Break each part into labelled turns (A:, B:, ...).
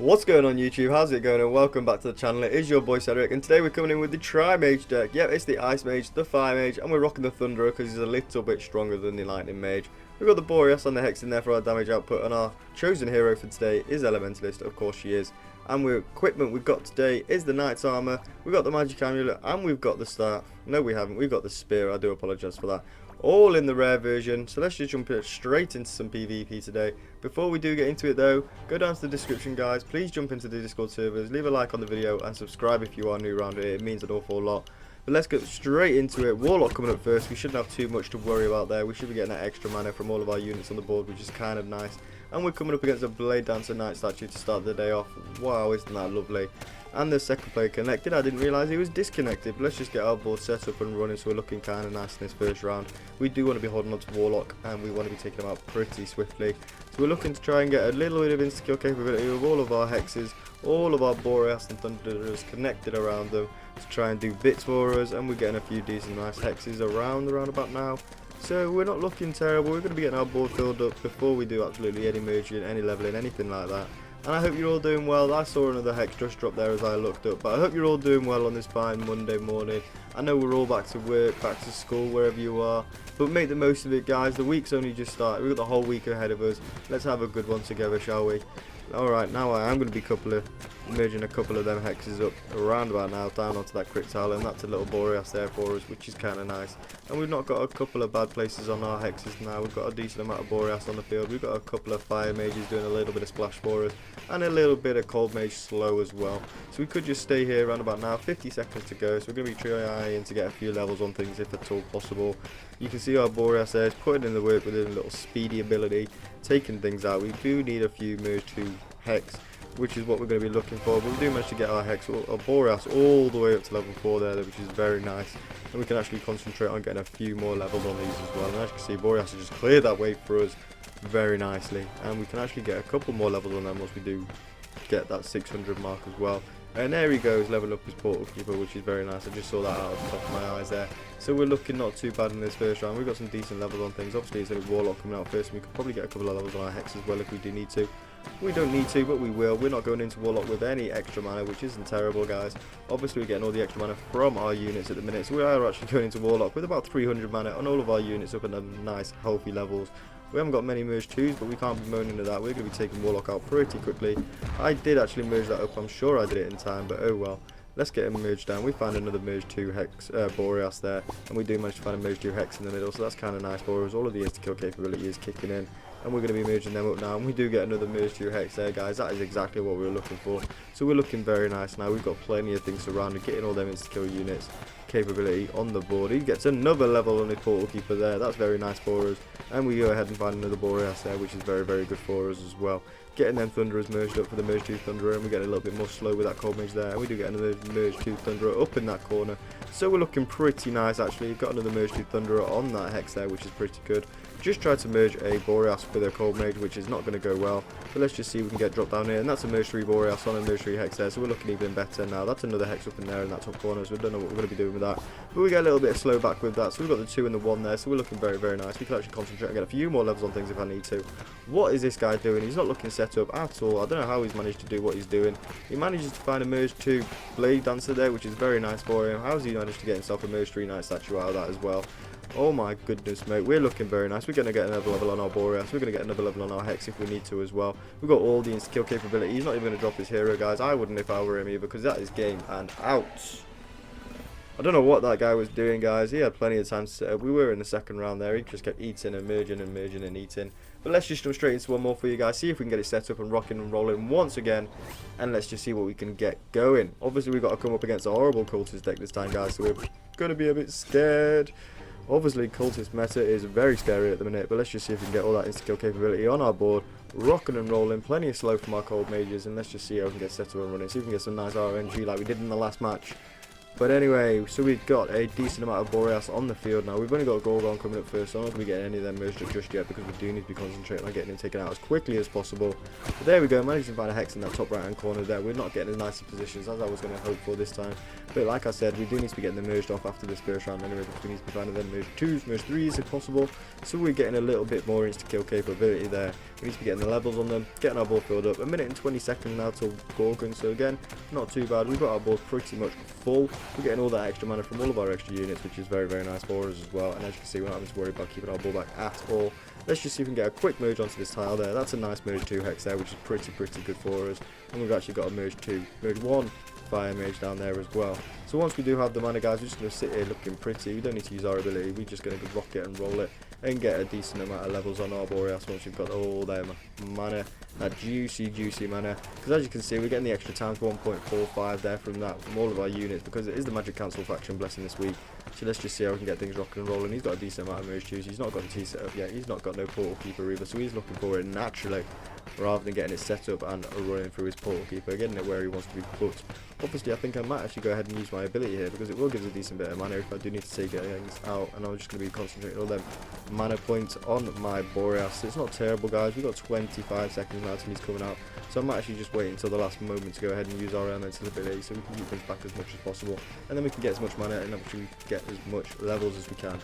A: What's going on YouTube? How's it going? And welcome back to the channel. It is your boy Cedric, and today we're coming in with the TRIMAGE deck. Yep, it's the Ice Mage, the Fire Mage, and we're rocking the Thunderer because he's a little bit stronger than the Lightning Mage. We've got the boreas and the Hex in there for our damage output, and our chosen hero for today is Elementalist. Of course she is. And the equipment we've got today is the Knight's Armour, we've got the Magic Amulet, and we've got the Staff. No, we haven't. We've got the Spear. I do apologise for that. All in the rare version. So let's just jump straight into some PvP today. Before we do get into it though, go down to the description, guys. Please jump into the Discord servers, leave a like on the video, and subscribe if you are new around here. It means an awful lot. But let's get straight into it. Warlock coming up first. We shouldn't have too much to worry about there. We should be getting that extra mana from all of our units on the board, which is kind of nice. And we're coming up against a Blade Dancer Knight statue to start the day off. Wow, isn't that lovely? And the second player connected. I didn't realise he was disconnected. But let's just get our board set up and running, so we're looking kind of nice in this first round. We do want to be holding on to Warlock, and we want to be taking him out pretty swiftly. So we're looking to try and get a little bit of insta-kill capability with all of our Hexes, all of our boreas and Thunderers connected around them to try and do bits for us. And we're getting a few decent nice Hexes around the roundabout now. So we're not looking terrible. We're going to be getting our board filled up before we do absolutely any merging, any leveling, anything like that. And I hope you're all doing well. I saw another Hex just drop there as I looked up. But I hope you're all doing well on this fine Monday morning. I know we're all back to work, back to school, wherever you are. But make the most of it, guys. The week's only just started. We've got the whole week ahead of us. Let's have a good one together, shall we? Alright, now I am going to be merging a couple of them Hexes up around about now, down onto that crit tile, and that's a little boreas there for us, which is kind of nice. And we've not got a couple of bad places on our Hexes now. We've got a decent amount of boreas on the field. We've got a couple of Fire Mages doing a little bit of splash for us, and a little bit of Cold Mage slow as well. So we could just stay here around about now. 50 seconds to go, so we're going to be trying to get a few levels on things if at all possible. You can see our boreas there is putting in the work with a little speedy ability, taking things out. We do need a few merge to Hex, which is what we're going to be looking for. But we do manage to get our Hex, our boreas, all the way up to level 4 there, which is very nice. And we can actually concentrate on getting a few more levels on these as well. And as you can see, boreas has just cleared that way for us very nicely. And we can actually get a couple more levels on them once we do get that 600 mark as well. And there he goes, level up his Portal Keeper, which is very nice. I just saw that out of the top of my eyes there. So we're looking not too bad in this first round. We've got some decent levels on things. Obviously it's a Warlock coming out first, and we could probably get a couple of levels on our Hex as well if we do need to. We don't need to, but we will. We're not going into Warlock with any extra mana, which isn't terrible, guys. Obviously we're getting all the extra mana from our units at the minute, so we are actually going into Warlock with about 300 mana on all of our units up at nice healthy levels. We haven't got many merge 2s, but we can't be moaning at that. We're going to be taking Warlock out pretty quickly. I did actually merge that up. I'm sure I did it in time, but oh well. Let's get him merged down. We found another merge 2 Hex boreas there, and we do manage to find a merge 2 Hex in the middle, so that's kind of nice for us. All of the insta-kill capability is kicking in, and we're going to be merging them up now. And we do get another merge 2 Hex there, guys. That is exactly what we were looking for. So we're looking very nice now. We've got plenty of things surrounded, getting all them insta-kill units capability on the board. He gets another level on his Portal Keeper there. That's very nice for us. And we go ahead and find another boreas there, which is very, very good for us as well. Getting them Thunderers merged up for the merge 2 Thunderer, and we get a little bit more slow with that Cold Mage there. And we do get another merge 2 Thunderer up in that corner. So we're looking pretty nice actually. Got another merge 2 Thunderer on that Hex there, which is pretty good. Just tried to merge a boreas with a Cold Mage, which is not going to go well. But let's just see if we can get dropped down here. And that's a merge 3 boreas on a merge 3 Hex there. So we're looking even better now. That's another Hex up in there in that top corner. So we don't know what we're going to be doing with that. But we get a little bit of slow back with that. So we've got the 2 and the 1 there. So we're looking very, very nice. We can actually concentrate and get a few more levels on things if I need to. What is this guy doing? He's not looking set up at all. I don't know how he's managed to do what he's doing. He manages to find a merge 2 Blade Dancer there, which is very nice for him. How's he managed to get himself a merge 3 Knight statue out of that as well? Oh my goodness, mate. We're looking very nice. We're going to get another level on our boreas. We're going to get another level on our Hex if we need to as well. We've got all the insta-kill capability. He's not even going to drop his hero, guys. I wouldn't if I were him either, because that is game and out. I don't know what that guy was doing, guys. He had plenty of time to set up. We were in the second round there. He just kept eating and merging and merging and eating. But let's just jump straight into one more for you guys. See if we can get it set up and rocking and rolling once again. And let's just see what we can get going. Obviously, we've got to come up against a horrible cultist deck this time, guys. So we're going to be a bit scared. Obviously, cultist meta is very scary at the minute. But let's just see if we can get all that insta-kill capability on our board. Rocking and rolling. Plenty of slow from our Cold Mages. And let's just see how we can get set up and running. See if we can get some nice RNG like we did in the last match. But anyway, so we've got a decent amount of boreas on the field now. We've only got Gorgon coming up first, so I'm not going to be getting any of them merged up just yet because we do need to be concentrating on getting him taken out as quickly as possible. But there we go, managed to find a hex in that top right hand corner there. We're not getting as nice positions as I was going to hope for this time. But like I said, we do need to be getting them merged off after this first round anyway, because we need to be finding them merge 2s, merge 3s if possible. So we're getting a little bit more insta-kill capability there. We need to be getting the levels on them, getting our board filled up. A minute and 20 seconds now till Gorgon, so again, not too bad. We've got our board pretty much full. We're getting all that extra mana from all of our extra units, which is very, very nice for us as well. And as you can see, we're not having to worry about keeping our ball back at all. Let's just see if we can get a quick merge onto this tile there. That's a nice merge 2 hex there, which is pretty good for us. And we've actually got a merge 2, merge 1 fire mage down there as well. So once we do have the mana, guys, we're just going to sit here looking pretty. We don't need to use our ability. We're just going to rock it and roll it and get a decent amount of levels on our boreas once we've got all their mana, that juicy mana. Because as you can see, we're getting the extra times 1.45 there from all of our units, because it is the Magic Council faction blessing this week. So let's just see how we can get things rocking and rolling. He's got a decent amount of merge 2s. He's not got the T set up yet. He's not got no portal keeper either, so he's looking for it naturally rather than getting it set up and running through his portal keeper, getting it where he wants to be put. Obviously, I think I might actually go ahead and use my ability here, because it will give us a decent bit of mana if I do need to take things out, and I'm just going to be concentrating all them mana points on my boreas. So it's not terrible, guys. We've got 25 seconds now till he's coming out, so I might actually just wait until the last moment to go ahead and use our elemental ability, so we can keep things back as much as possible, and then we can get as much mana and actually get as much levels as we can.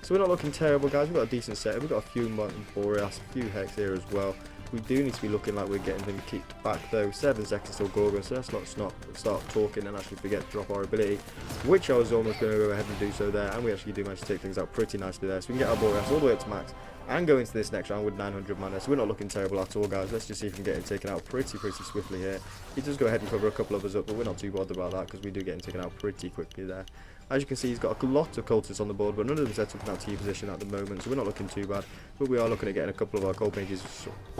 A: So we're not looking terrible, guys. We've got a decent setup. We've got a few boreas, a few hex here as well. We do need to be looking like we're getting things kicked back though. 7 seconds till Gorgon, so let's not start talking and actually forget to drop our ability, which I was almost going to go ahead and do so there, and we actually do manage to take things out pretty nicely there. So we can get our boreas all the way up to max and go into this next round with 900 mana, so we're not looking terrible at all, guys. Let's just see if we can get him taken out pretty swiftly here. He does go ahead and cover a couple of us up, but we're not too bothered about that because we do get him taken out pretty quickly there. As you can see, he's got a lot of cultists on the board, but none of them set up in that T position at the moment, so we're not looking too bad. But we are looking at getting a couple of our cold mages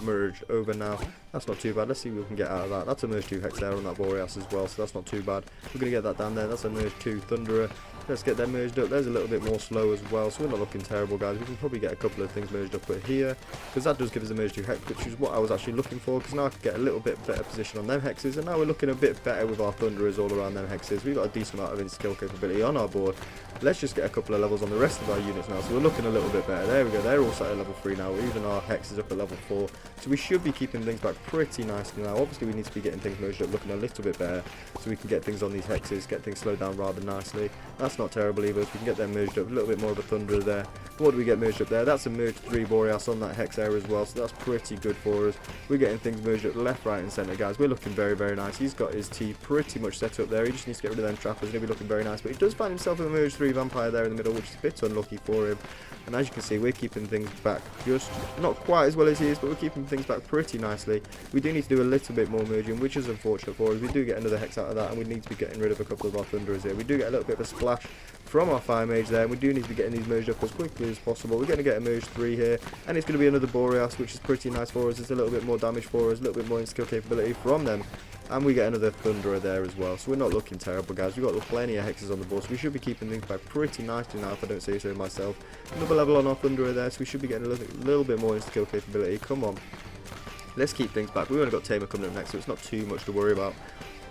A: merged over now. That's not too bad. Let's see what we can get out of that. That's a merge 2 hex there on that boreas as well, so that's not too bad. We're going to get that down there. That's a merge 2 thunderer. Let's get them merged up. There's a little bit more slow as well, so we're not looking terrible, guys. We can probably get a couple of things merged up but here, because that does give us a merge 2 hex, which is what I was actually looking for, because now I can get a little bit better position on them hexes, and now we're looking a bit better with our thunderers all around them hexes. We've got a decent amount of in-skill capability on our board. Let's just get a couple of levels on the rest of our units now, so we're looking a little bit better. There we go, they're all set at level 3 now, even our hex is up at level 4, so we should be keeping things back pretty nicely now. Obviously we need to be getting things merged up looking a little bit better, so we can get things on these hexes, get things slowed down rather nicely. That's not terrible either, so we can get them merged up, a little bit more of a thunderer there. But what do we get merged up there? That's a merge 3 boreas on that hex there as well, so that's pretty good for us. We're getting things merged up left, right and centre, guys. We're looking very nice. He's got his T pretty much set up there. He just needs to get rid of them trappers. He'll be looking very nice, but he does find himself a merge 3 vampire there in the middle, which is a bit unlucky for him. And as you can see, we're keeping things back just not quite as well as he is, but we're keeping things back pretty nicely. We do need to do a little bit more merging, which is unfortunate for us. We do get another hex out of that, and we need to be getting rid of a couple of our thunderers here. We do get a little bit of a splash from our fire mage there, and we do need to be getting these merged up as quickly as possible. We're going to get a merge 3 here, and it's going to be another boreas, which is pretty nice for us. It's a little bit more damage for us, a little bit more in skill capability from them. And we get another thunderer there as well, so we're not looking terrible, guys. We've got plenty of hexes on the board, so we should be keeping things back pretty nicely now, if I don't say so myself. Another level on our thunderer there, so we should be getting a little bit more in skill capability. Come on, let's keep things back. We've only got Tamer coming up next, so it's not too much to worry about.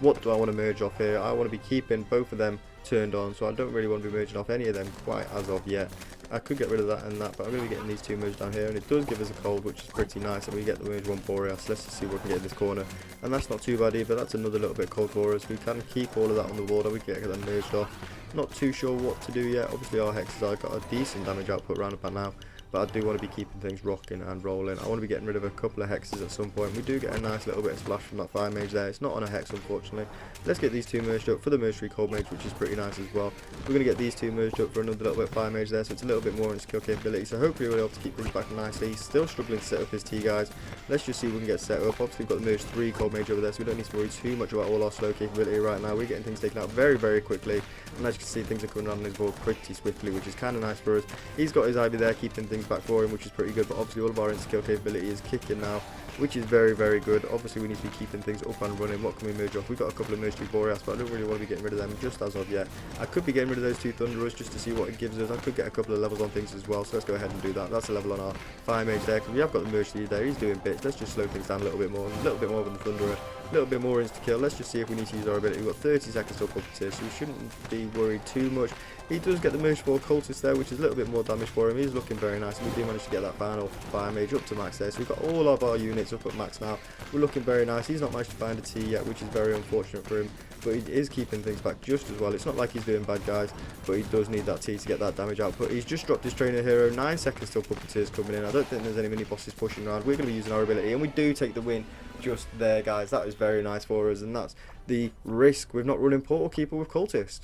A: What do I want to merge off here? I want to be keeping both of them turned on, so I don't really want to be merging off any of them quite as of yet. I could get rid of that and that, but I'm going to be getting these 2 merged down here, and it does give us a cold, which is pretty nice, and we get the merge 1 boreas. Let's just see what we can get in this corner, and that's not too bad either. That's another little bit cold for us. We can keep all of that on the board, and we can get them merged off. Not too sure what to do yet. Obviously our hexes have got a decent damage output round about now, but I do want to be keeping things rocking and rolling. I want to be getting rid of a couple of hexes at some point. We do get a nice little bit of splash from that fire mage there. It's not on a hex, unfortunately. Let's get these 2 merged up for the merge 3 cold mage, which is pretty nice as well. We're going to get these 2 merged up for another little bit of fire mage there, so it's a little bit more in skill capability. So hopefully we'll be able to keep things back nicely. He's still struggling to set up his T, guys. Let's just see if we can get set up. Obviously we've got the merge 3 cold mage over there, so we don't need to worry too much about all our slow capability right now. We're getting things taken out very quickly, and as you can see, things are coming around on his board pretty swiftly, which is kind of nice for us. He's got his Ivy there keeping things back for him, which is pretty good, but obviously all of our in-skill capability is kicking now. which is very, very good. Obviously, we need to be keeping things up and running. What can we merge off? We've got a couple of merged boreas, but I don't really want to be getting rid of them just as of yet. I could be getting rid of those 2 thunderers just to see what it gives us. I could get a couple of levels on things as well, so let's go ahead and do that. That's a level on our fire mage there, because we have got the merged there. He's doing bits. Let's just slow things down a little bit more than the thunderer. A little bit more insta kill. Let's just see if we need to use our ability. We've got 30 seconds till puppeteer, so we shouldn't be worried too much. He does get the merge 4 cultist there, which is a little bit more damage for him. He's looking very nice. We do manage to get that final fire mage up to max there, so we've got all of our units up at max now. We're looking very nice. He's not managed to find a T yet, which is very unfortunate for him, but he is keeping things back just as well. It's not like he's doing bad, guys, but he does need that T to get that damage output. He's just dropped his trainer hero. 9 seconds till puppeteer's coming in. I don't think there's any mini bosses pushing around. We're going to be using our ability, and we do take the win just there, guys. That is very nice for us, and that's the risk with not running Portal Keeper with Cultist.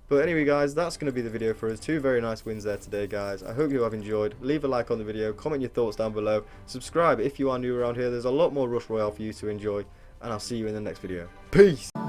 A: But anyway, guys, that's going to be the video for us. 2 very nice wins there today, guys. I hope you have enjoyed. Leave a like on the video, comment your thoughts down below, subscribe if you are new around here. There's a lot more Rush Royale for you to enjoy, and I'll see you in the next video. Peace!